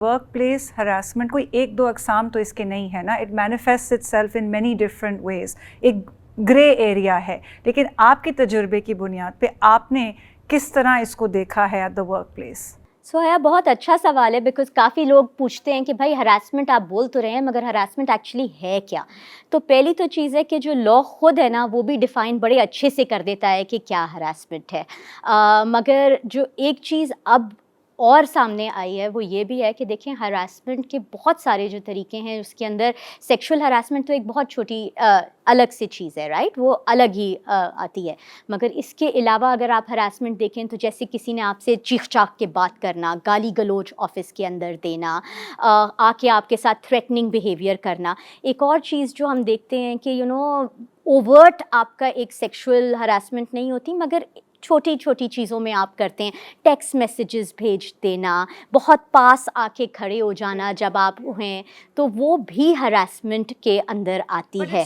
Work place harassment کوئی ایک دو اقسام تو اس کے نہیں ہے نا, it manifest itself in many different ways, ایک گرے ایریا ہے. لیکن آپ کے تجربے کی بنیاد پہ آپ نے کس طرح اس کو دیکھا ہے ایٹ دا ورک پلیس؟ سویا بہت اچھا سوال ہے, بیکاز کافی لوگ پوچھتے ہیں کہ بھائی ہراسمنٹ آپ بول تو رہے ہیں مگر ہراسمنٹ ایکچولی ہے کیا. تو پہلی تو چیز ہے کہ جو لا خود ہے نا وہ بھی ڈیفائن بڑے اچھے سے کر دیتا ہے کہ کیا ہراسمنٹ ہے. مگر جو ایک چیز اب اور سامنے آئی ہے وہ یہ بھی ہے کہ دیکھیں ہراسمنٹ کے بہت سارے جو طریقے ہیں, اس کے اندر سیکشول ہراسمنٹ تو ایک بہت چھوٹی الگ سی چیز ہے, رائٹ, وہ الگ ہی آتی ہے. مگر اس کے علاوہ اگر آپ ہراسمنٹ دیکھیں تو جیسے کسی نے آپ سے چیخ چاخ کے بات کرنا, گالی گلوچ آفس کے اندر دینا, آ کے آپ کے ساتھ تھریٹننگ بیہیویئر کرنا. ایک اور چیز جو ہم دیکھتے ہیں کہ اوورٹ آپ کا ایک سیکشول ہراسمنٹ نہیں ہوتی مگر چھوٹی چھوٹی چیزوں میں آپ کرتے ہیں, ٹیکسٹ میسیجز بھیج دینا, بہت پاس آ کے کھڑے ہو جانا جب آپ ہیں, تو وہ بھی ہراسمنٹ کے اندر آتی ہے.